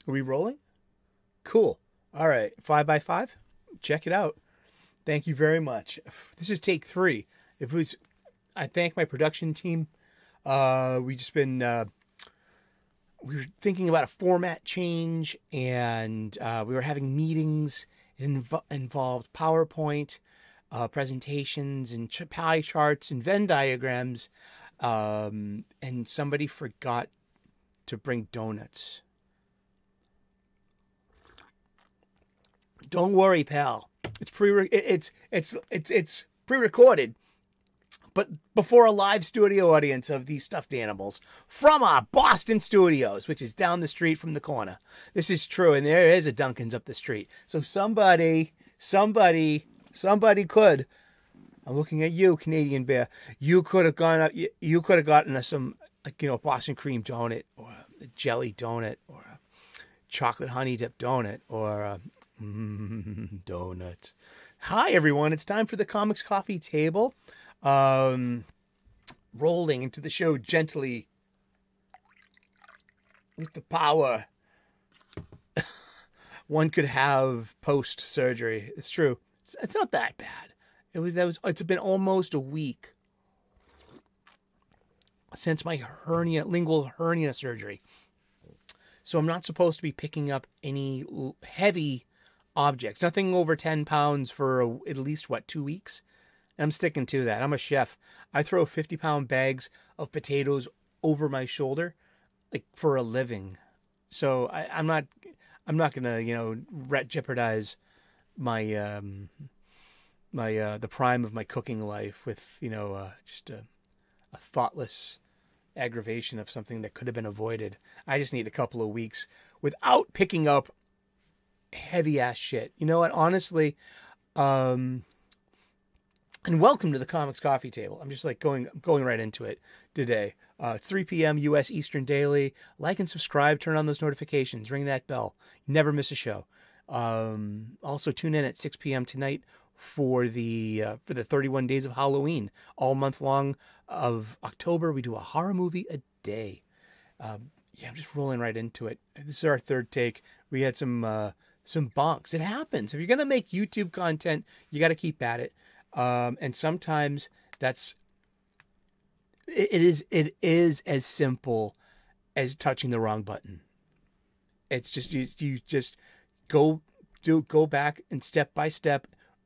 Are we rolling? Cool. All right. 5x5. Check it out. Thank you very much. This is take 3. I thank my production team. We were thinking about a format change, and we were having meetings. It involved PowerPoint presentations and pie charts and Venn diagrams. And somebody forgot to bring donuts. Don't worry, pal. It's pre-recorded, but before a live studio audience of these stuffed animals from our Boston studios, which is down the street from the corner. This is true, and there is a Dunkin's up the street. So somebody could. I'm looking at you, Canadian Bear. You could have gone up. You could have gotten us some, Boston cream donut, or a jelly donut, or a chocolate honey dip donut, or donuts. Hi, everyone. It's time for the Comics Coffee Table. Rolling into the show gently with the power one could have post-surgery. It's true. It's not that bad. It's been almost a week since my lingual hernia surgery. So I'm not supposed to be picking up any heavy objects. Nothing over 10 pounds for at least, 2 weeks? I'm sticking to that. I'm a chef. I throw 50-pound bags of potatoes over my shoulder, for a living. So I'm not gonna, jeopardize my the prime of my cooking life with, just a thoughtless aggravation of something that could have been avoided. I just need a couple of weeks without picking up heavy ass shit. You know what? Honestly, and welcome to the Comics Coffee Table. I'm just going right into it today. It's 3 p.m. U.S. Eastern Daily. Like and subscribe. Turn on those notifications. Ring that bell. Never miss a show. Also tune in at 6 p.m. tonight for the 31 days of Halloween. All month long of October, we do a horror movie a day. I'm just rolling right into it. This is our third take. We had some bonks. It happens. If you're gonna make YouTube content, you got to keep at it. And sometimes it is as simple as touching the wrong button. It's just you just go back and step by step,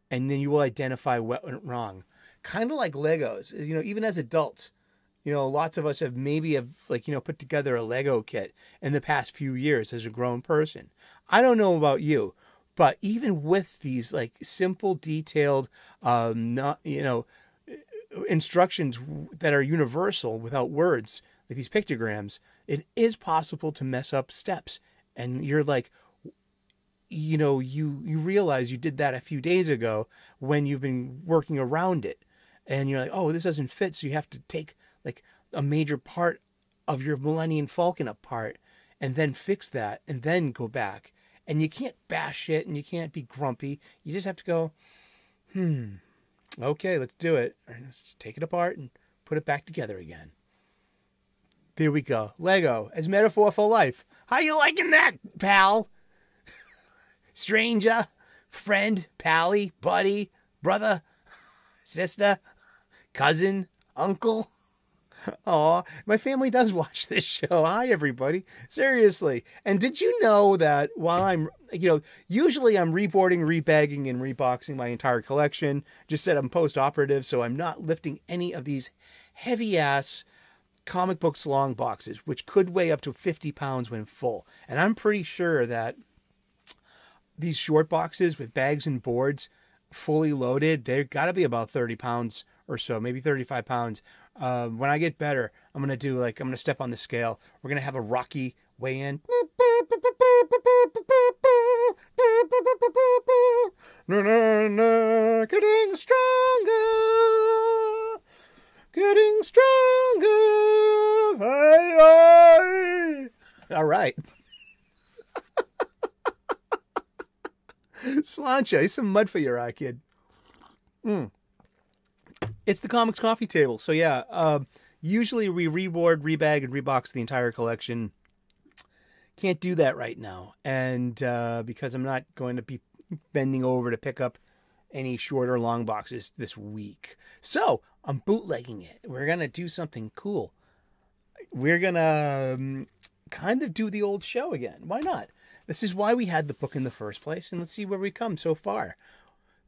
and then you will identify what went wrong. Kind of like Legos, even as adults, lots of us have put together a Lego kit in the past few years as a grown person. I don't know about you, but even with these simple, detailed, instructions that are universal without words, like these pictograms, it is possible to mess up steps. And you're you realize you did that a few days ago when you've been working around it. And you're like, oh, this doesn't fit. So you have to take a major part of your Millennium Falcon apart and then fix that and then go back. And you can't bash it and you can't be grumpy. You just have to go, okay, let's do it. Let's take it apart and put it back together again. There we go. Lego as metaphor for life. How you liking that, pal? Stranger, friend, pally, buddy, brother, sister, cousin, uncle. Aw, my family does watch this show. Hi, everybody. Seriously. And did you know that while I'm, usually I'm reboarding, rebagging, and reboxing my entire collection. Just said I'm post-operative, so I'm not lifting any of these heavy-ass comic books long boxes, which could weigh up to 50 pounds when full. And I'm pretty sure that these short boxes with bags and boards fully loaded, they've got to be about 30 pounds or so, maybe 35 pounds. When I get better, I'm going to step on the scale. We're going to have a Rocky weigh in. Getting stronger. Getting stronger. Hey, hey. All right. Slancha, here's some mud for your eye, kid. It's the Comics Coffee Table. So yeah, usually we reboard, rebag, and rebox the entire collection. can't do that right now. And because I'm not going to be bending over to pick up any short or long boxes this week. So I'm bootlegging it. We're going to do something cool. We're going to kind of do the old show again. Why not? This is why we had the book in the first place. And let's see where we come so far.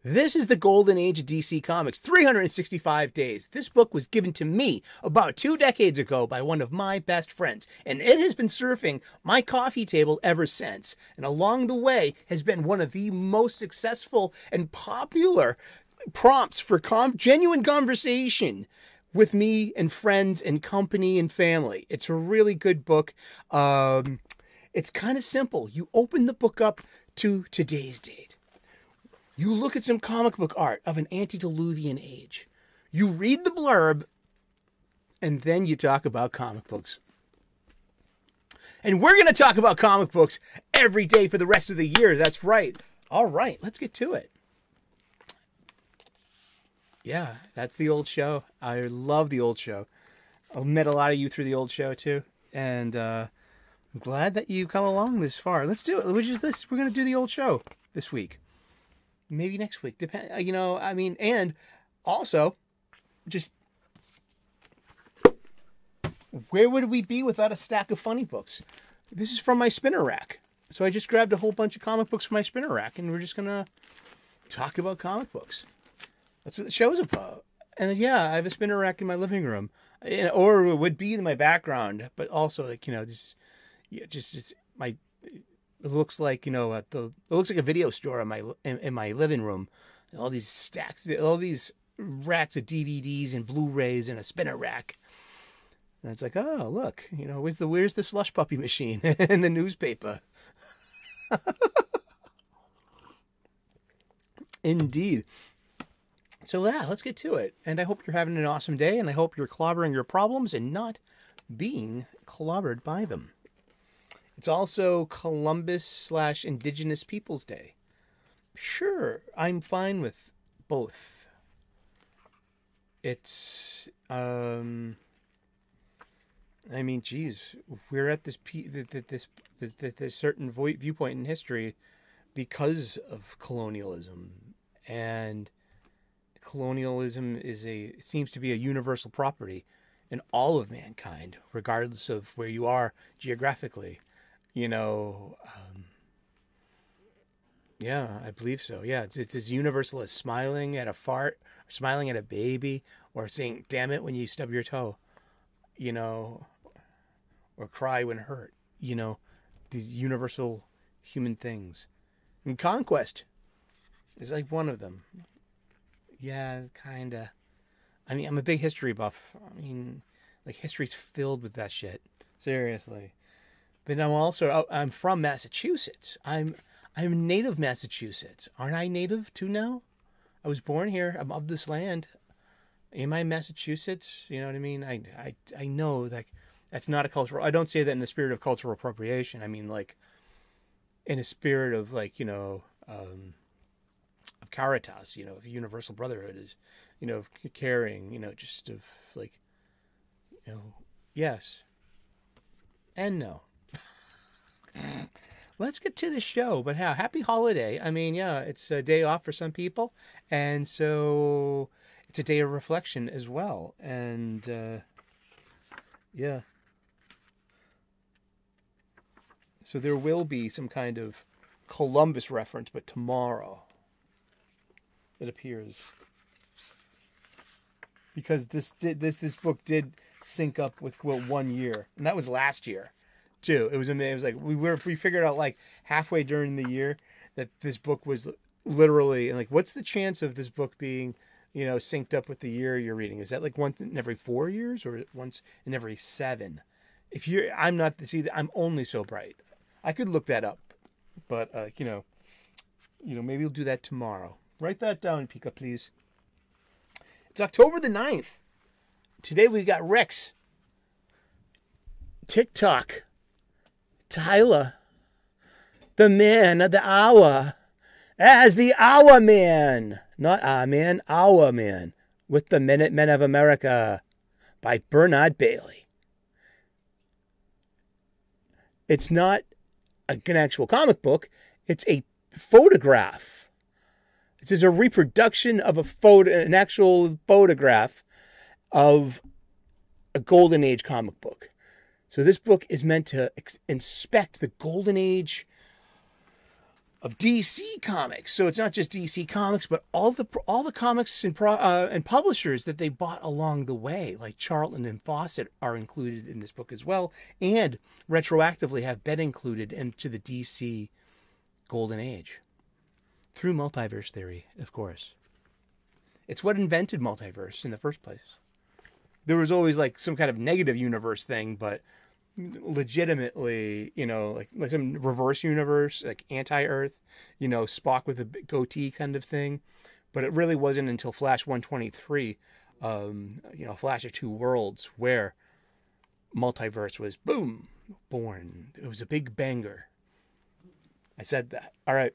This is the golden age of DC Comics, 365 days. This book was given to me about 2 decades ago by one of my best friends, and it has been surfing my coffee table ever since. And along the way has been one of the most successful and popular prompts for genuine conversation with me and friends and company and family. It's a really good book. It's kind of simple. You open the book up to today's date. You look at some comic book art of an antediluvian age. You read the blurb, and then you talk about comic books. And we're going to talk about comic books every day for the rest of the year. That's right. All right, let's get to it. Yeah, that's the old show. I love the old show. I've met a lot of you through the old show, too. And I'm glad that you've come along this far. Let's do it. Which is this? We're going to do the old show this week. Maybe next week, depend. You know, I mean, and also, just where would we be without a stack of funny books? This is from my spinner rack, so I just grabbed a whole bunch of comic books from my spinner rack, and we're just gonna talk about comic books. That's what the show's about. And yeah, I have a spinner rack in my living room, or it would be in my background, but also like just my. It looks like, it looks like a video store in my living room. All these stacks, all these racks of DVDs and Blu-rays in a spinner rack. And it's like, oh, look, where's the slush puppy machine and the newspaper? Indeed. So yeah, let's get to it. And I hope you're having an awesome day, and I hope you're clobbering your problems and not being clobbered by them. It's also Columbus/Indigenous Peoples Day. Sure, I'm fine with both. It's, I mean, geez, we're at this certain viewpoint in history because of colonialism, and colonialism seems to be a universal property in all of mankind, regardless of where you are geographically. Yeah, I believe so. Yeah, it's as universal as smiling at a fart, or smiling at a baby, or saying "damn it" when you stub your toe, or cry when hurt. These universal human things. And conquest is like one of them. Yeah, kinda. I mean, I'm a big history buff. I mean, like, history's filled with that shit. Seriously. But I'm from Massachusetts. I'm native Massachusetts. Aren't I native too now? I was born here. I'm of this land. Am I Massachusetts? You know what I mean? I know that that's not a cultural. I don't say that in the spirit of cultural appropriation. I mean, like, in a spirit of, like, of caritas, of universal brotherhood, is, of caring, just of, like, yes and no. Let's get to the show. But happy holiday. I mean, yeah, it's a day off for some people, and so it's a day of reflection as well. And yeah, so there will be some kind of Columbus reference, but tomorrow, it appears, because this book did sync up with 1 year, and that was last year too. It was like we figured out, like, halfway during the year that this book was literally, and, like, what's the chance of this book being synced up with the year you're reading? Is that like once in every 4 years, or once in every 7? I'm only so bright. I could look that up, but maybe we'll do that tomorrow. Write that down, Pika, please. It's October the 9th. Today we got Rex, TikTok, Tyler, the man of the hour, as the Hour Man, not our man, Our Man, with the Minutemen of America, by Bernard Bailey. It's not an actual comic book. It's a photograph. This is a reproduction of an actual photograph of a Golden Age comic book. So this book is meant to inspect the Golden Age of DC Comics. So it's not just DC Comics, but all the comics and publishers that they bought along the way, like Charlton and Fawcett, are included in this book as well, and retroactively have been included into the DC Golden Age through multiverse theory, of course. It's what invented multiverse in the first place. There was always like some kind of negative universe thing, but legitimately, like some reverse universe, like anti-Earth, Spock with a goatee kind of thing. But it really wasn't until Flash 123, Flash of Two Worlds, where multiverse was, boom, born. It was a big banger. I said that. All right.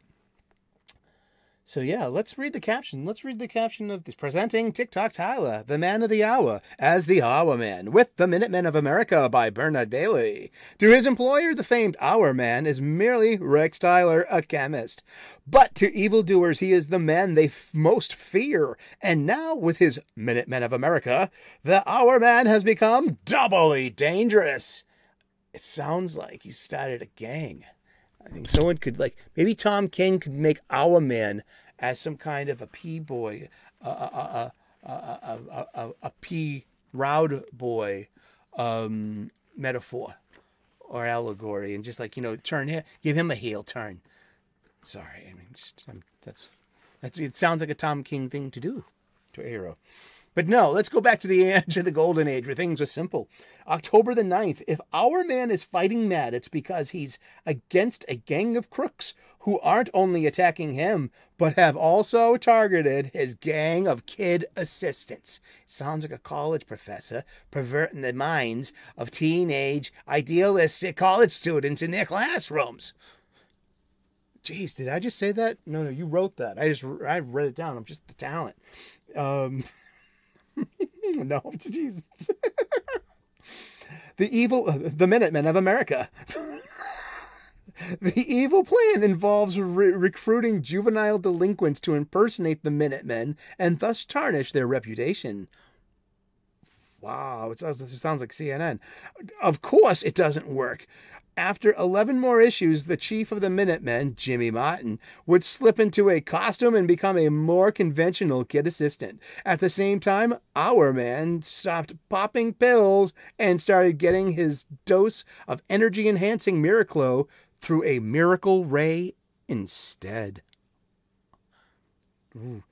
So yeah, let's read the caption. Let's read the caption of this. Presenting TikTok Tyler, the man of the hour, as the Hour Man, with the Minutemen of America by Bernard Bailey. To his employer, the famed Hour Man is merely Rex Tyler, a chemist. But to evildoers, he is the man they most fear. And now, with his Minutemen of America, the Hour Man has become doubly dangerous. It sounds like he started a gang. I think someone could, maybe Tom King could make Our Man as some kind of a P-boy, a P-Roud boy metaphor or allegory, and just turn here, give him a heel turn. Sorry, I mean, it sounds like a Tom King thing to do to a hero. But no, let's go back to the edge of the Golden Age where things were simple. October the 9th, if Our Man is fighting mad, it's because he's against a gang of crooks who aren't only attacking him, but have also targeted his gang of kid assistants. It sounds like a college professor perverting the minds of teenage, idealistic college students in their classrooms. Jeez, did I just say that? No, you wrote that. I read it down. I'm just the talent. No, jeez. The Minutemen of America. The evil plan involves recruiting juvenile delinquents to impersonate the Minutemen and thus tarnish their reputation. Wow, it sounds like CNN. Of course it doesn't work. After 11 more issues, the chief of the Minutemen, Jimmy Martin, would slip into a costume and become a more conventional kid assistant. At the same time, Our Man stopped popping pills and started getting his dose of energy-enhancing Miraclo through a miracle ray instead. Ooh.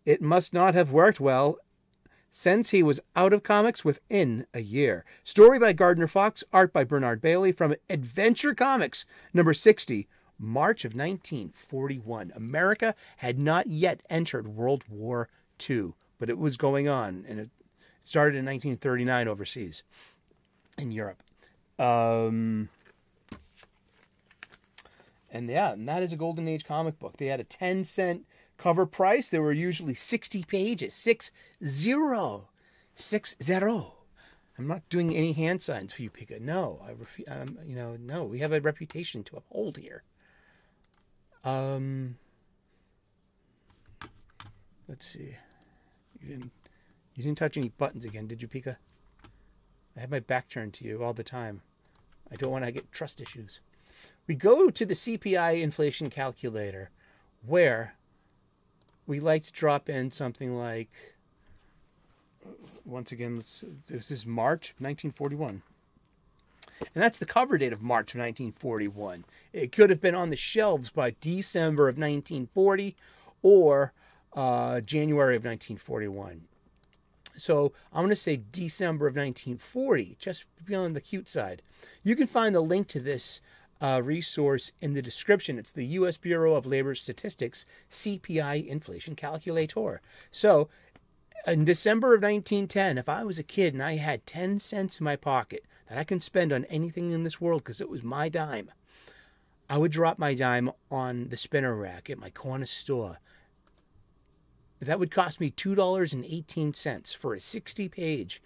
It must not have worked well, since he was out of comics within a year. Story by Gardner Fox, art by Bernard Bailey, from Adventure Comics, number 60, March of 1941. America had not yet entered World War II, but it was going on, and it started in 1939 overseas in Europe. And that is a Golden Age comic book. They had a 10-cent cover price. There were usually 60 pages. 60. I'm not doing any hand signs for you, Pika. No, no. We have a reputation to uphold here. Let's see. You didn't touch any buttons again, did you, Pika? I have my back turned to you all the time. I don't want to get trust issues. We go to the CPI inflation calculator, where we like to drop in something like, once again, this is March of 1941. And that's the cover date of March of 1941. It could have been on the shelves by December of 1940 or January of 1941. So I'm going to say December of 1940, just to be on the cute side. You can find the link to this resource in the description. It's the U.S. Bureau of Labor Statistics CPI inflation calculator. So in December of 1910, if I was a kid and I had 10 cents in my pocket that I can spend on anything in this world because it was my dime, I would drop my dime on the spinner rack at my corner store. That would cost me $2.18 for a 60-page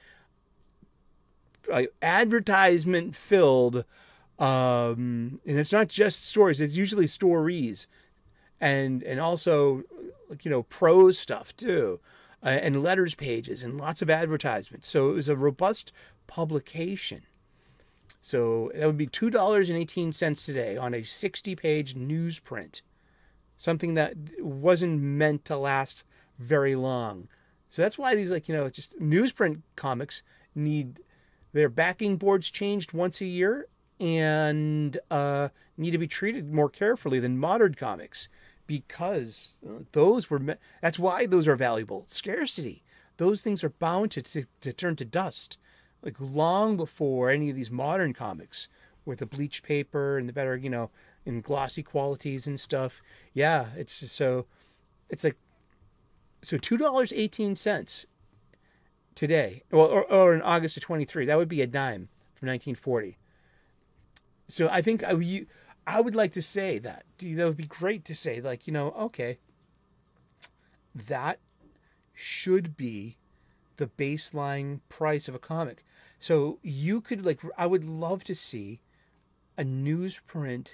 advertisement-filled And it's not just stories, it's usually stories and also, like, prose stuff too, and letters pages and lots of advertisements. So it was a robust publication. So that would be $2.18 today on a 60-page newsprint, something that wasn't meant to last very long. So that's why these, just newsprint comics need their backing boards changed once a year and need to be treated more carefully than modern comics, because that's why those are valuable. Scarcity. Those things are bound to turn to dust, like long before any of these modern comics with the bleached paper and the better, in glossy qualities and stuff. Yeah, so $2.18 today, or in August of 23, that would be a dime from 1940. So I think I would like to say that would be great to say, okay, that should be the baseline price of a comic. So you could, I would love to see a newsprint,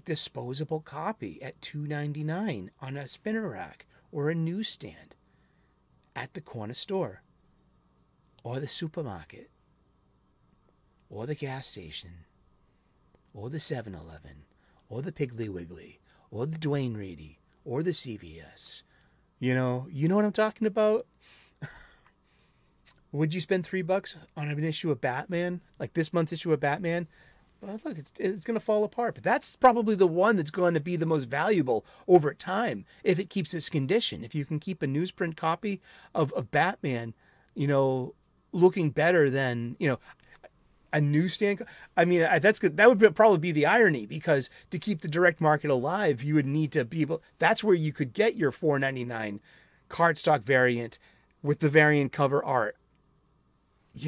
disposable copy at $2.99 on a spinner rack or a newsstand at the corner store or the supermarket or the gas station or the 7-Eleven or the Piggly Wiggly or the Duane Reedy or the CVS. You know what I'm talking about? Would you spend $3 on an issue of Batman, like this month's issue of Batman? Well, look, it's going to fall apart. But that's probably the one that's going to be the most valuable over time if it keeps its condition. If you can keep a newsprint copy of Batman, looking better than, a newsstand. I mean, that's good. That would probably be the irony, because to keep the direct market alive, you would need to be able. That's where you could get your $4.99 cardstock variant with the variant cover art. I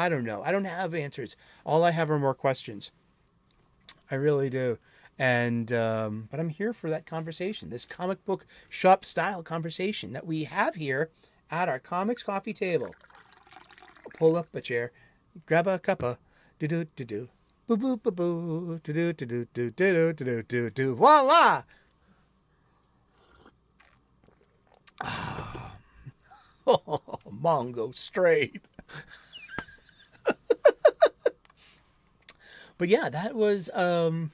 don't know. I don't have answers. All I have are more questions. I really do. And, but I'm here for that conversation, this comic book shop style conversation that we have here at our comics coffee table. Pull up a chair, grab a cuppa, do-do-do-do, boo-boo-boo-boo, do-do-do-do-do-do-do-do-do, voila! Oh, Mongo straight. But yeah, that was a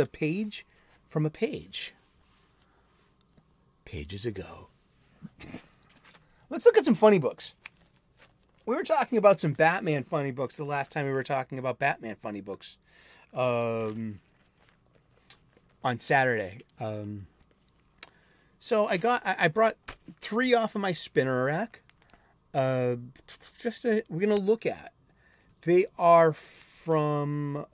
page from a page. Pages ago. Let's look at some funny books. We were talking about some Batman funny books the last time we were talking about Batman funny books on Saturday. So I brought 3 off of my spinner rack. We're gonna look at. They are from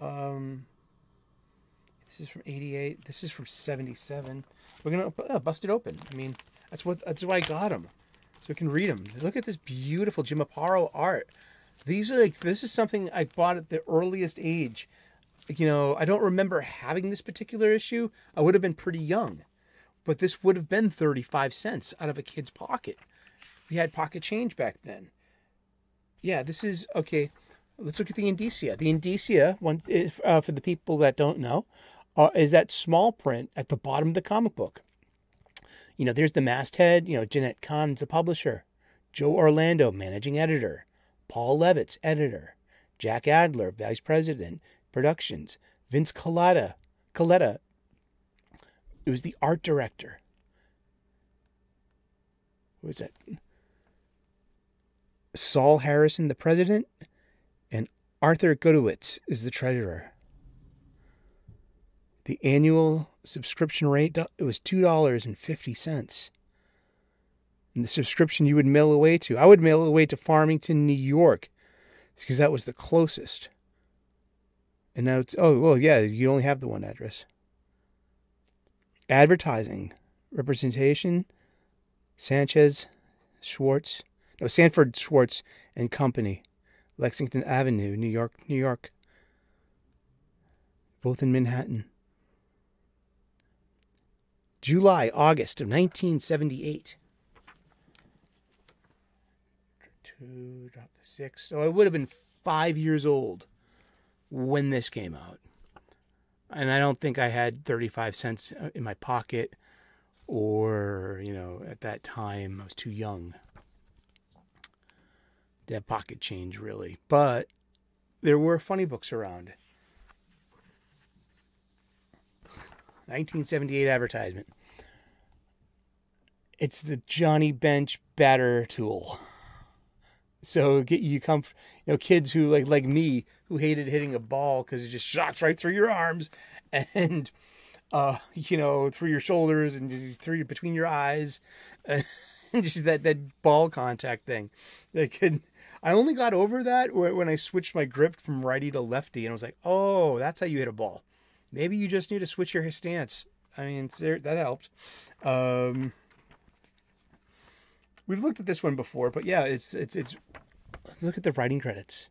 this is from 88. This is from 77. We're gonna bust it open. I mean, that's why I got them, so we can read them. Look at this beautiful Jim Aparo art. This is something I bought at the earliest age. I don't remember having this particular issue. I would have been pretty young. But this would have been 35 cents out of a kid's pocket. We had pocket change back then. Yeah, this is, okay, let's look at the indicia. The indicia, for the people that don't know, is that small print at the bottom of the comic book. There's the masthead, Jeanette Kahn's the publisher, Joe Orlando, managing editor, Paul Levitz, editor, Jack Adler, vice president, productions, Vince Coletta, it was the art director. Who was that? Saul Harrison, the president, and Arthur Godowitz is the treasurer. The annual subscription rate, it was $2.50. And the subscription you would mail away to, I would mail away to Farmington, New York, because that was the closest. And now it's, you only have the one address. Advertising, representation, Sanford Schwartz and Company, Lexington Avenue, New York. Both in Manhattan. July, August of 1978. 2, drop the 6. So it would have been 5 years old when this came out. And I don't think I had 35 cents in my pocket, or, you know, at that time I was too young to have pocket change, really. But there were funny books around. 1978 advertisement. It's the Johnny Bench batter tool. So kids who like me, who hated hitting a ball because it just shocks right through your arms and through your shoulders and just through between your eyes, and just that ball contact thing. I only got over that when I switched my grip from righty to lefty, and I was like, oh, that's how you hit a ball. Maybe you just need to switch your stance. I mean, that helped. We've looked at this one before, but yeah, it's. Let's look at the writing credits.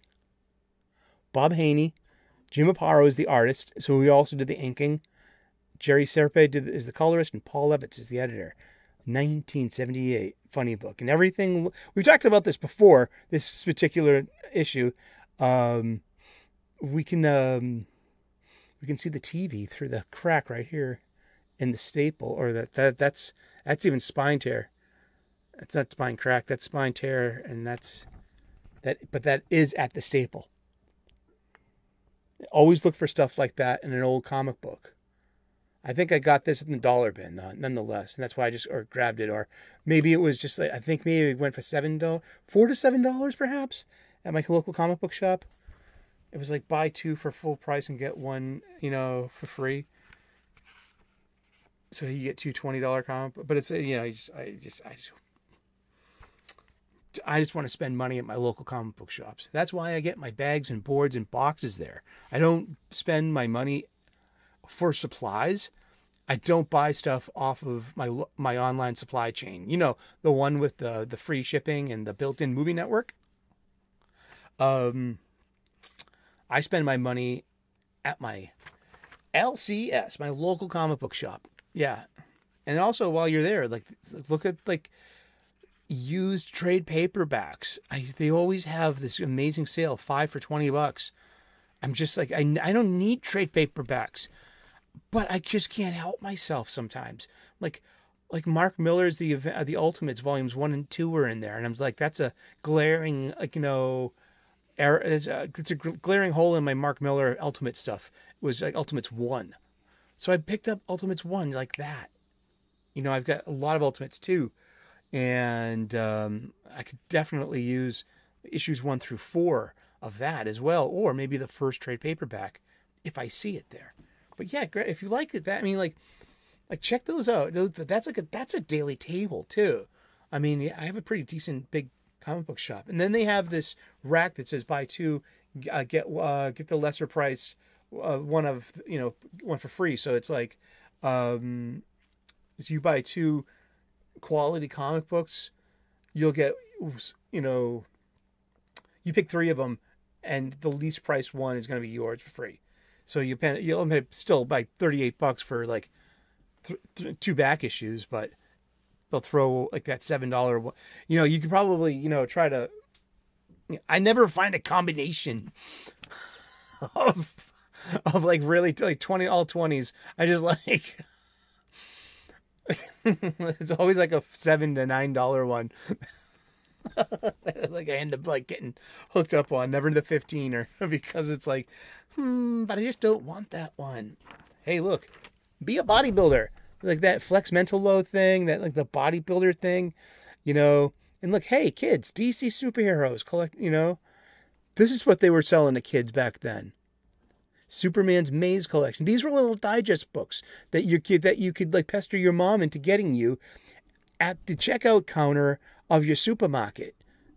Bob Haney, Jim Aparo is the artist, so he also did the inking. Jerry Serpe is the colorist, and Paul Levitz is the editor. 1978 funny book, and everything. We've talked about this before. This particular issue, we can see the TV through the crack right here in the staple, or that's even spine tear. That's not spine crack, that's spine tear, and but that is at the staple. Always look for stuff like that in an old comic book. I think I got this in the dollar bin, nonetheless, and that's why I just grabbed it. Or maybe it was just like, I think maybe it went for $4 to $7 perhaps at my local comic book shop. It was like buy two for full price and get one, for free. So you get two $20 comic books. But it's, I just want to spend money at my local comic book shops. That's why I get my bags and boards and boxes there. I don't spend my money for supplies. I don't buy stuff off of my online supply chain. The one with the free shipping and the built-in movie network. I spend my money at my LCS, my local comic book shop. Yeah. And also while you're there, look at used trade paperbacks. They always have this amazing sale, 5 for $20. I'm just like, I don't need trade paperbacks, but I just can't help myself sometimes. Like Mark Miller's the Ultimates volumes 1 and 2 were in there, and I'm like, that's a glaring error. It's a glaring hole in my Mark Miller Ultimate stuff. It was like Ultimates 1, so I picked up Ultimates 1 like that. I've got a lot of Ultimates 2. And I could definitely use issues 1 through 4 of that as well, or maybe the first trade paperback if I see it there. But yeah, if you like it, check those out. That's a daily table too. I mean, I have a pretty decent big comic book shop, and then they have this rack that says buy two, get the lesser price one for free. So it's like if you buy 2 quality comic books, you'll get, you pick 3 of them, and the least price one is going to be yours for free. So you'll still buy $38 for like 2 back issues, but they'll throw like that $7 one. You could probably try to. I never find a combination of like really like 20 all 20s. I just like. It's always like a $7 to $9 one. Like I end up like getting hooked up on, never the 15, or because it's like, but I just don't want that one. Hey, look, be a bodybuilder, like that flex mental load thing, that like the bodybuilder thing, and look, hey kids, DC superheroes collect, this is what they were selling to kids back then. Superman's Maze collection. These were little digest books that you could like pester your mom into getting you at the checkout counter of your supermarket.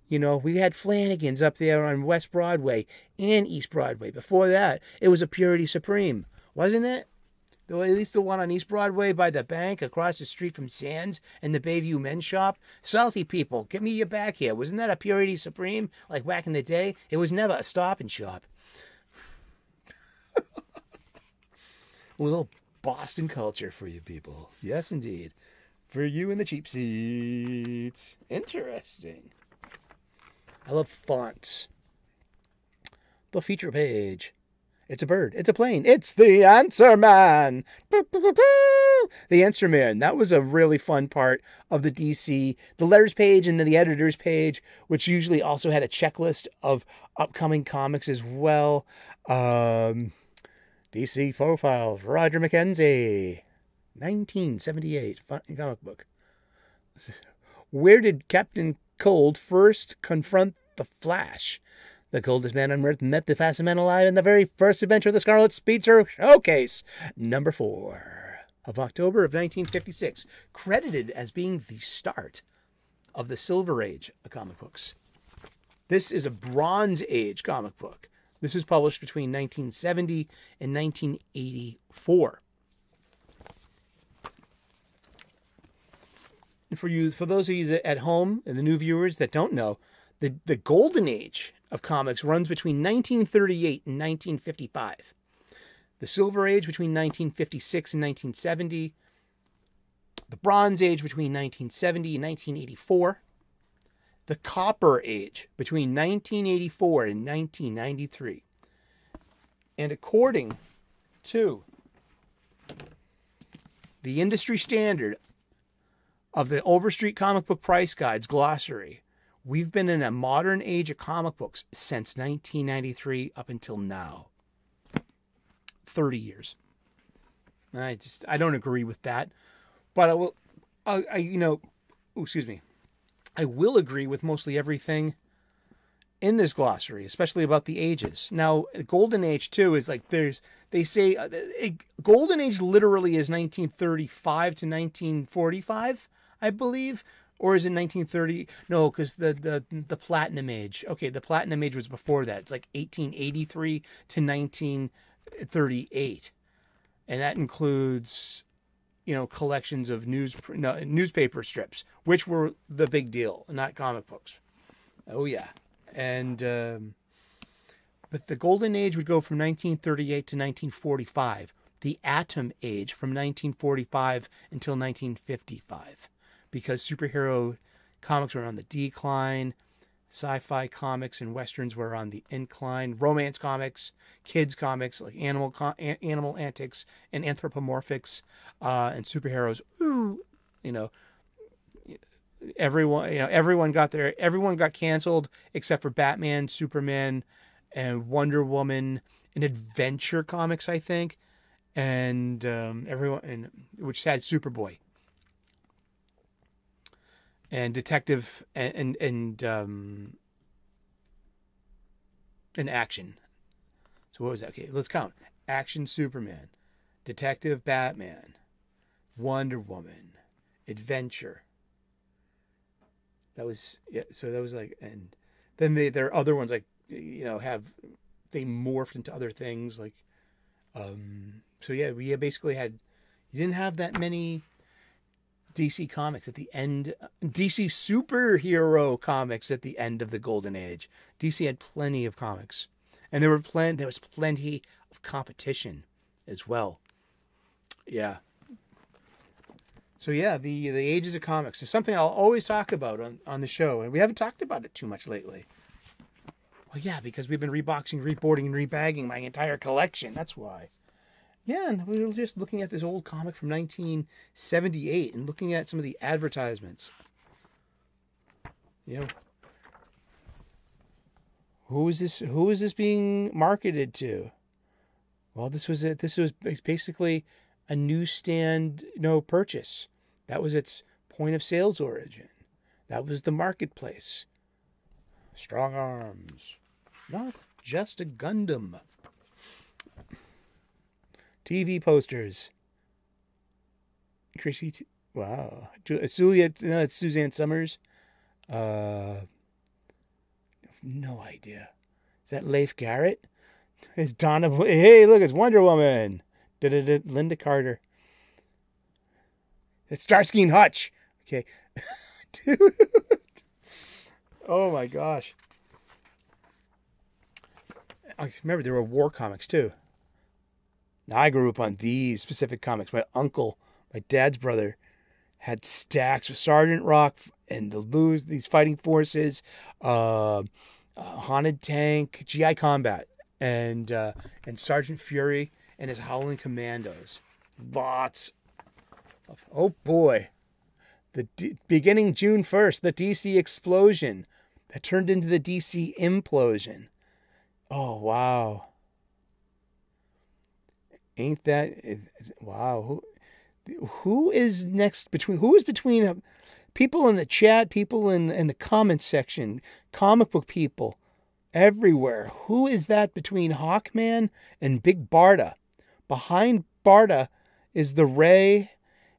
We had Flanagan's up there on West Broadway and East Broadway. Before that, it was a Purity Supreme, wasn't it? At least the one on East Broadway by the bank across the street from Sands and the Bayview Men's Shop. Salty people, get me your back here. Wasn't that a Purity Supreme like back in the day? It was never a Stop and Shop. Little Boston culture for you people. Yes, indeed. For you in the cheap seats. Interesting. I love fonts. The feature page. It's a bird. It's a plane. It's the Answer Man. The Answer Man. That was a really fun part of the DC, the letters page and then the editor's page, which usually also had a checklist of upcoming comics as well. DC Profiles, Roger McKenzie, 1978 comic book. Where did Captain Cold first confront the Flash? The coldest man on Earth met the fastest man alive in the very first adventure of the Scarlet Speedster Showcase, number 4 of October of 1956, credited as being the start of the Silver Age of comic books. This is a Bronze Age comic book. This was published between 1970 and 1984. For those of you at home and the new viewers that don't know, the Golden Age of comics runs between 1938 and 1955. The Silver Age between 1956 and 1970. The Bronze Age between 1970 and 1984. The Copper Age between 1984 and 1993. And according to the industry standard of the Overstreet Comic Book Price Guide's glossary, we've been in a modern age of comic books since 1993 up until now. 30 years. I don't agree with that, but I will, I will agree with mostly everything in this glossary, especially about the ages. Now, Golden Age too is like they say Golden Age literally is 1935 to 1945, I believe. Or is it 1930? No, because the Platinum Age. Okay, the Platinum Age was before that. It's like 1883 to 1938. And that includes, collections of newspaper strips, which were the big deal, not comic books. Oh, yeah. And, but the Golden Age would go from 1938 to 1945. The Atom Age from 1945 until 1955. Because superhero comics were on the decline, sci-fi comics and westerns were on the incline, romance comics, kids comics like animal antics and anthropomorphics, and superheroes. Everyone got canceled except for Batman, Superman, and Wonder Woman, and adventure comics, I think, and which had Superboy. And detective and action. So what was that? Okay, let's count. Action Superman, Detective Batman, Wonder Woman, Adventure. That was so that was like, and then there are other ones like they morphed into other things like so yeah, we basically you didn't have that many DC comics at the end, DC superhero comics at the end of the Golden Age. DC had plenty of comics, and there was plenty of competition as well. Yeah. So yeah, the ages of comics is something I'll always talk about on the show, and we haven't talked about it too much lately. Well, yeah, because we've been reboxing, reboarding, and rebagging my entire collection. That's why. Yeah, and we were just looking at this old comic from 1978 and looking at some of the advertisements. Who is this being marketed to? Well, this was basically a newsstand, purchase. That was its point of sales origin. That was the marketplace. Strong arms, not just a Gundam. TV posters. Chrissy, wow. Juliet, no, it's Suzanne Summers. No idea. Is that Leif Garrett? It's Donna. Hey, look, it's Wonder Woman. Linda Carter. It's Starsky and Hutch. Okay. Dude. Oh my gosh. I remember there were war comics too. Now, I grew up on these specific comics. My uncle, my dad's brother, had stacks of Sergeant Rock and these fighting forces, Haunted Tank, GI Combat. and Sergeant Fury and his Howling Commandos. Lots of, oh boy, beginning June 1st, the DC explosion that turned into the DC implosion. Oh wow, ain't that wow? Who is next between? Who is between people in the chat, people in the comment section, comic book people everywhere? Who is that between Hawkman and Big Barda? Behind Barda is the Ray,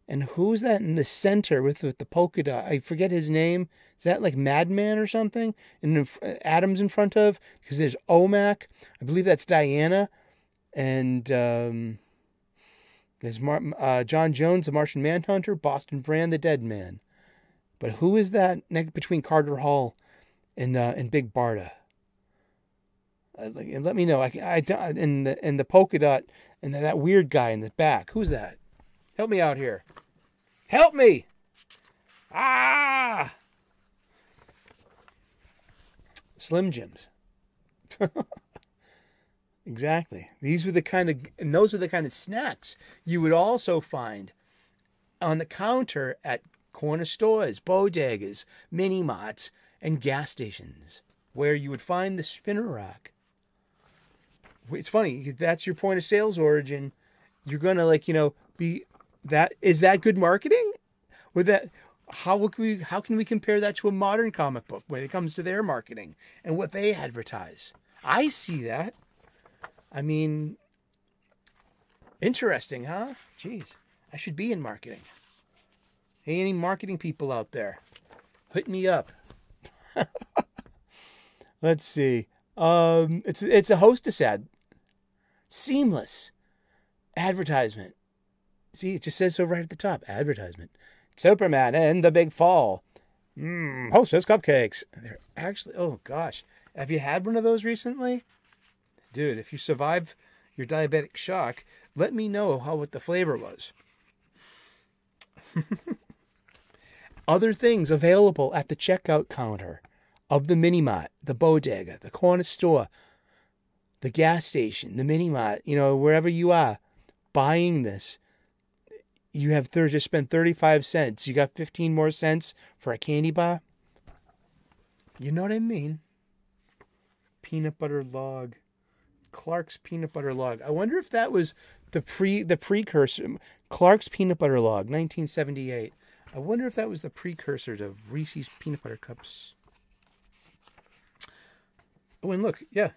and who's that in the center with the polka dot? I forget his name. Is that like Madman or something? And Adam's in front of, because there's OMAC. I believe that's Diana, and there's John Jones, the Martian Manhunter, Boston Brand, the Dead Man. But who is that next between Carter Hall and Big Barda? And let me know. And the polka dot and that weird guy in the back. Who's that? Help me out here. Help me! Ah! Slim Jims. Exactly. Those are the kind of snacks you would also find on the counter at corner stores, bodegas, mini marts, and gas stations, where you would find the spinner rack. It's funny, that's your point of sales origin. You're gonna be that. Is that good marketing? With that, how can we compare that to a modern comic book when it comes to their marketing and what they advertise? I see that. I mean, interesting, huh? Jeez, I should be in marketing. Hey, any marketing people out there, hit me up. Let's see. It's a Hostess ad. Seamless advertisement. See, it just says so right at the top. Advertisement. Superman and the Big Fall. Hostess cupcakes. They're actually, oh gosh. Have you had one of those recently? Dude, if you survive your diabetic shock, let me know what the flavor was. Other things available at the checkout counter of the mini-mart, the bodega, the corner store, the gas station, the mini-mart, wherever you are buying this, you have just spent 35 cents. You got 15 more cents for a candy bar. You know what I mean? Peanut butter log. Clark's peanut butter log. I wonder if that was the precursor. Clark's peanut butter log, 1978. I wonder if that was the precursor to Reese's peanut butter cups. Oh, and look, yeah.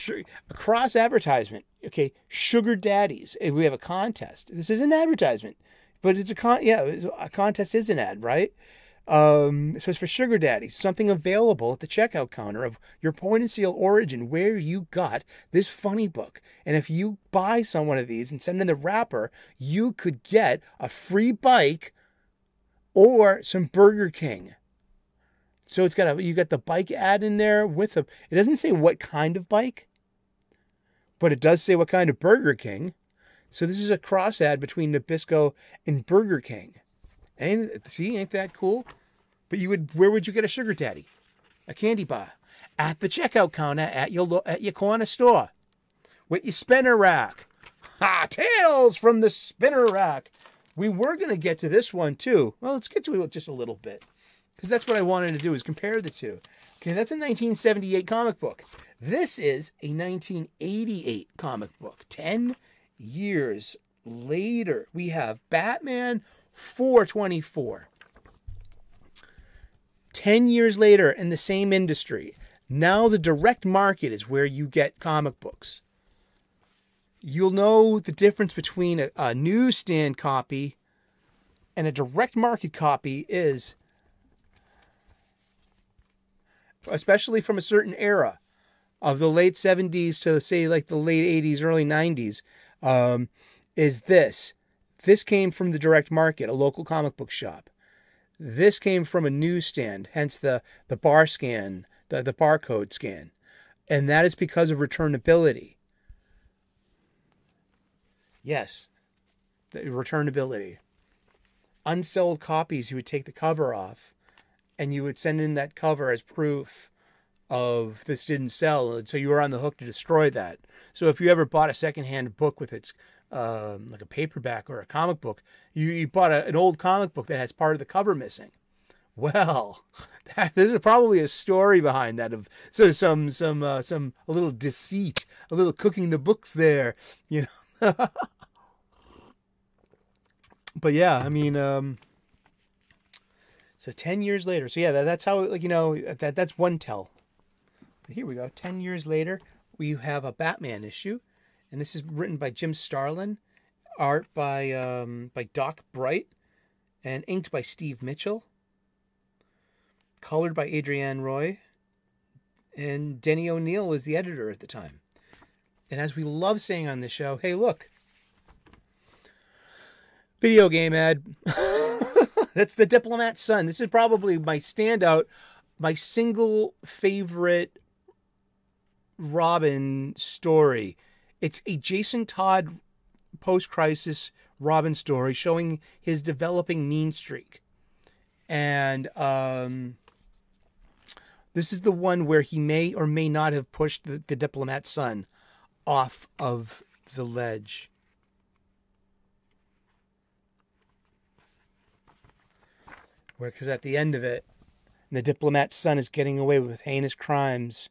A cross advertisement. Okay, sugar daddies. We have a contest. This is an advertisement, but it's a contest is an ad, right? So it's for sugar daddies. Something available at the checkout counter of your point of sale origin where you got this funny book. And if you buy one of these and send in the wrapper, you could get a free bike or some Burger King. So you got the bike ad in there with it doesn't say what kind of bike, but it does say what kind of Burger King. So this is a cross ad between Nabisco and Burger King. And see, ain't that cool? But where would you get a sugar daddy? A candy bar. At the checkout counter at your corner store. With your spinner rack. Ha! Tales from the spinner rack. We were going to get to this one too. Well, let's get to it just a little bit. Because that's what I wanted to do, is compare the two. Okay, that's a 1978 comic book. This is a 1988 comic book. 10 years later, we have Batman 424. 10 years later in the same industry. Now the direct market is where you get comic books. You'll know the difference between a newsstand copy and a direct market copy is, especially from a certain era of the late 70s to, say, like the late 80s, early 90s, is this. This came from the direct market, a local comic book shop. This came from a newsstand, hence the bar scan, the barcode scan. And that is because of returnability. Yes, the returnability. Unsold copies, you would take the cover off, and you would send in that cover as proof of this didn't sell, and so you were on the hook to destroy that. So if you ever bought a secondhand book with its like a paperback or a comic book, you bought an old comic book that has part of the cover missing. Well, there's probably a story behind that of some a little deceit, a little cooking the books there, you know. But yeah, I mean, so 10 years later. So yeah, that's how, like, you know, that's one tell. Here we go. 10 years later, we have a Batman issue, and this is written by Jim Starlin, art by Doc Bright, and inked by Steve Mitchell, colored by Adrienne Roy, and Denny O'Neil is the editor at the time. And as we love saying on the show, hey, look, video game ad. That's The Diplomat's Son. This is probably my standout, my single favorite Robin story. It's a Jason Todd post-crisis Robin story showing his developing mean streak. And this is the one where he may or may not have pushed the Diplomat's son off of the ledge. Because at the end of it, the Diplomat's son is getting away with heinous crimes.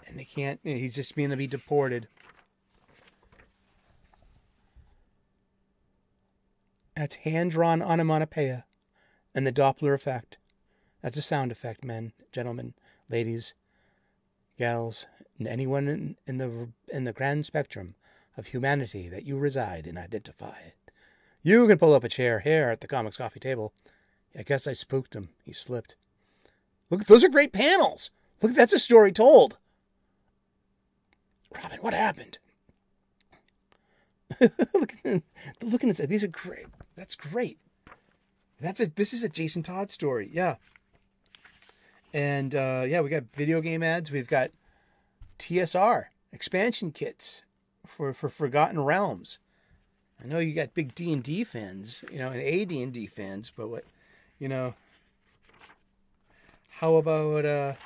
And they can't, he's just going to be deported. That's hand-drawn onomatopoeia and the Doppler effect. That's a sound effect, men, gentlemen, ladies, gals, and anyone in the grand spectrum of humanity that you reside and identify. You can pull up a chair here at the Comics Coffee Table. I guess I spooked him. He slipped. Look, those are great panels. Look, that's a story told. Robin, what happened? Look at this. These are great. That's great. This is a Jason Todd story. Yeah. And yeah, we got video game ads. We've got TSR expansion kits for Forgotten Realms. I know you got big D&D fans, and AD&D fans, but what, how about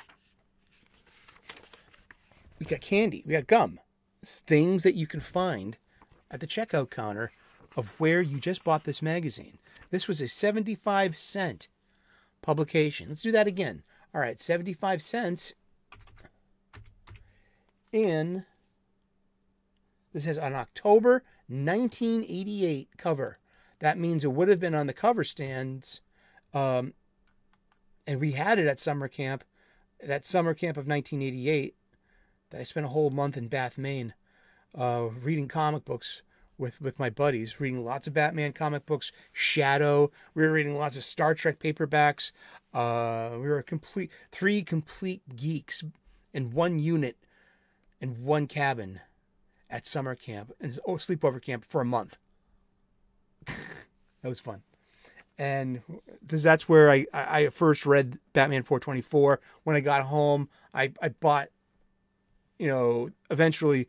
we got candy, we got gum. It's things that you can find at the checkout counter of where you just bought this magazine. This was a 75-cent publication. Let's do that again. All right, 75 cents in, this has an October 1988 cover. That means it would have been on the cover stands, and we had it at summer camp, that summer camp of 1988, that I spent a whole month in Bath, Maine, reading comic books with my buddies, reading lots of Batman comic books, Shadow. We were reading lots of Star Trek paperbacks. We were three complete geeks in one unit, in one cabin at summer camp and sleepover camp for a month. That was fun. And that's where I first read Batman 424. When I got home, I bought, eventually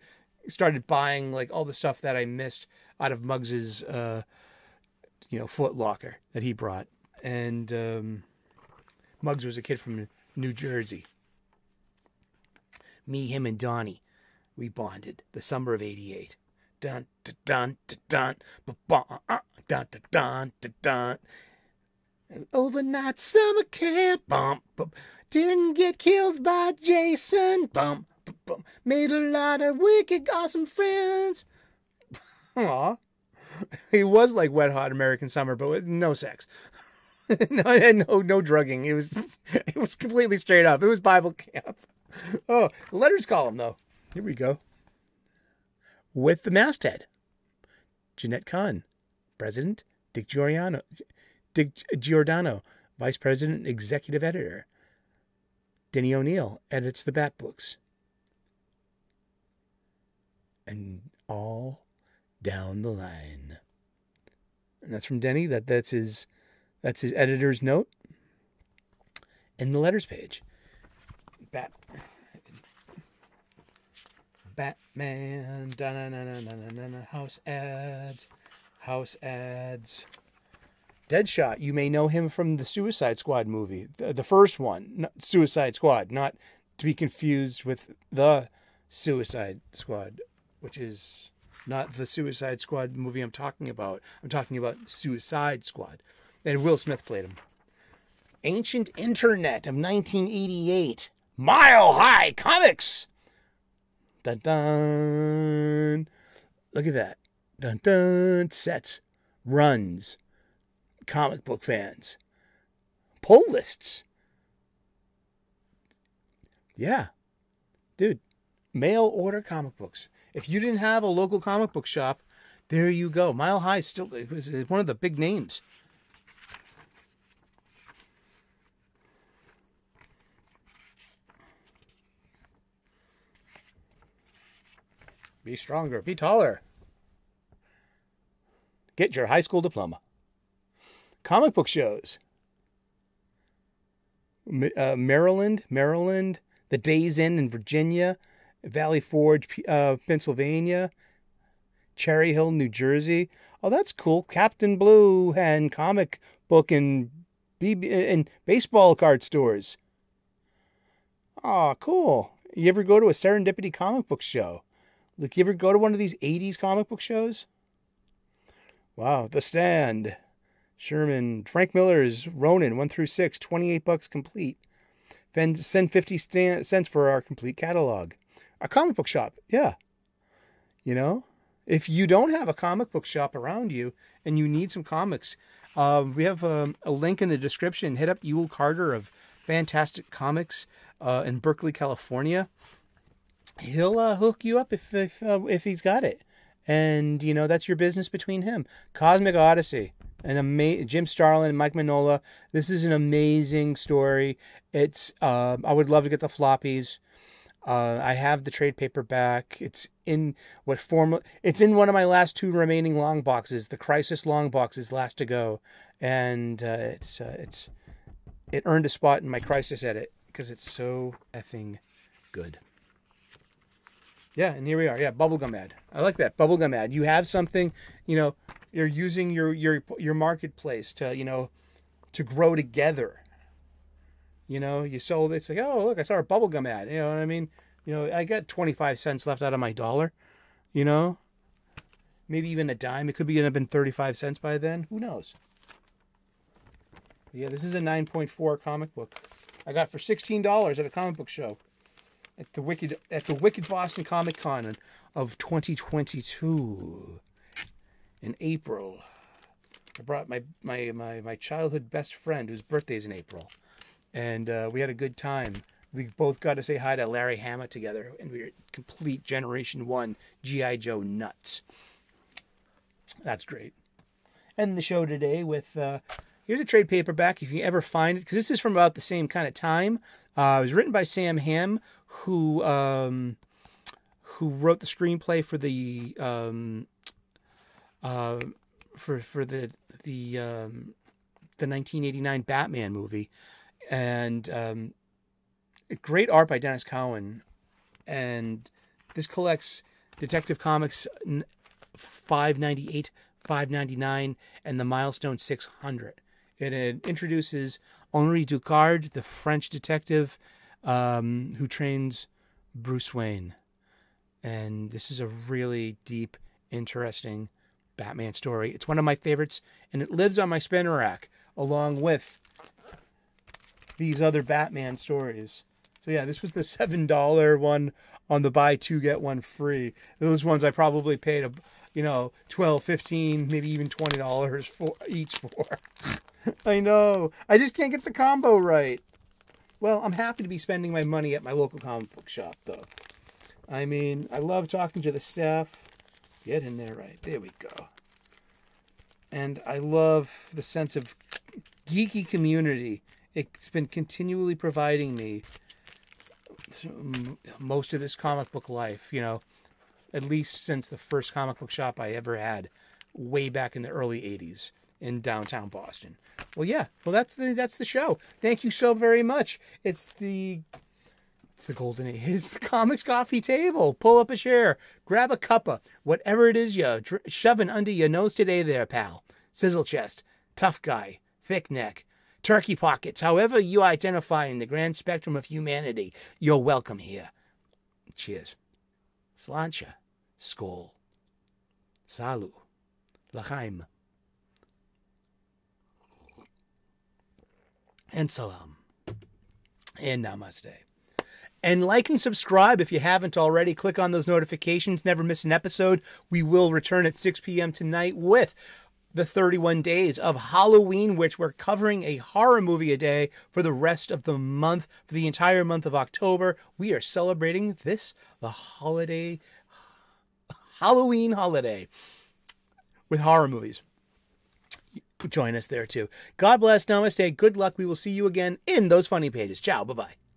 started buying like all the stuff that I missed out of Muggs's, Foot Locker that he brought. And Muggs was a kid from New Jersey. Me, him, and Donnie, we bonded the summer of '88. Dun dun dun dun dun dun dun dun dun. Overnight summer camp, bump, bump. Didn't get killed by Jason, bump, bump, bump. Made a lot of wicked, awesome friends. Aw, he was like Wet Hot American Summer, but with no sex. no drugging. It was completely straight up. It was Bible camp. Oh, letters column though. Here we go. With the masthead, Jeanette Kahn, President, Dick Giordano, Vice President, Executive Editor. Denny O'Neil edits the Bat books. And all down the line. And that's from Denny. That's his editor's note. In the letters page. Batman, house ads. Deadshot, you may know him from the Suicide Squad movie, the first one, Suicide Squad, not to be confused with the Suicide Squad, which is not the Suicide Squad movie I'm talking about. I'm talking about Suicide Squad. And Will Smith played him. Ancient Internet of 1988. Mile High Comics. Dun dun. Look at that. Dun dun. Sets. Runs. Comic book fans. Pull lists. Yeah. Dude. Mail order comic books. If you didn't have a local comic book shop, there you go. Mile High still it was one of the big names. Be stronger. Be taller. Get your high school diploma. Comic book shows. Maryland. The Days Inn in Virginia. Valley Forge, Pennsylvania. Cherry Hill, New Jersey. Oh, that's cool. Captain Blue and comic book and baseball card stores. Oh, cool. You ever go to a Serendipity comic book show? Like, you ever go to one of these 80s comic book shows? Wow. The Stand. Sherman. Frank Miller's Ronin 1 through 6. $28 complete. Send 50 cents for our complete catalog. A comic book shop. Yeah. You know, if you don't have a comic book shop around you and you need some comics, we have a link in the description. Hit up Yule Carter of Fantastic Comics in Berkeley, California. He'll hook you up if he's got it. And, you know, that's your business between him. Cosmic Odyssey. Jim Starlin and Mike Mignola. This is an amazing story. It's I would love to get the floppies. I have the trade paperback. It's in it's in one of my last 2 remaining long boxes. The Crisis long box is last to go, and it earned a spot in my Crisis edit because it's so effing good. Yeah, and here we are. Yeah, bubblegum ad. I like that bubblegum ad. You have something, you know, you're using your marketplace to, you know, to grow together. You know, you sold it's like, oh, look, I saw a bubblegum ad. You know what I mean? You know, I got 25 cents left out of my dollar. You know, maybe even a dime. It could have been 35 cents by then. Who knows? Yeah, this is a 9.4 comic book I got for $16 at a comic book show. At the Wicked Boston Comic Con of 2022 in April. I brought my childhood best friend whose birthday is in April, and we had a good time. We both got to say hi to Larry Hama together, and we were complete Generation 1 G.I. Joe nuts. That's great. End the show today with here's a trade paperback if you ever find it, because this is from about the same kind of time. It was written by Sam Hamm, who wrote the screenplay for the for the 1989 Batman movie, and great art by Dennis Cowan. And this collects Detective Comics 598, 599, and the Milestone 600. It introduces Henri Ducard, the French detective who trains Bruce Wayne. And this is a really deep, interesting Batman story. It's one of my favorites, and it lives on my spinner rack along with these other Batman stories. So yeah, this was the $7 one on the buy 2 get 1 free. Those ones I probably paid $12, $15, maybe even $20 for each for. I know. I just can't get the combo right. Well, I'm happy to be spending my money at my local comic book shop, though. I mean, I love talking to the staff. Get in there right. There we go. And I love the sense of geeky community. It's been continually providing me most of this comic book life, at least since the first comic book shop I ever had way back in the early 80s in downtown Boston. Well, yeah. Well, that's the show. Thank you so very much. It's the golden age. It's the Comics Coffee Table. Pull up a chair. Grab a cuppa. Whatever it is you're shoving under your nose today there, pal. Sizzle chest. tough guy, thick neck, turkey pockets, however you identify in the grand spectrum of humanity, you're welcome here. Cheers. Sláinte. Skål. Salut. L'chaim. And salam. And namaste. And like and subscribe if you haven't already. Click on those notifications. Never miss an episode. We will return at 6 p.m. tonight with the 31 days of Halloween, which we're covering a horror movie a day for the rest of the month. For the entire month of October, we are celebrating the Halloween holiday with horror movies. Join us there too. God bless. Namaste. Good luck. We will see you again in those funny pages. Ciao. Bye-bye.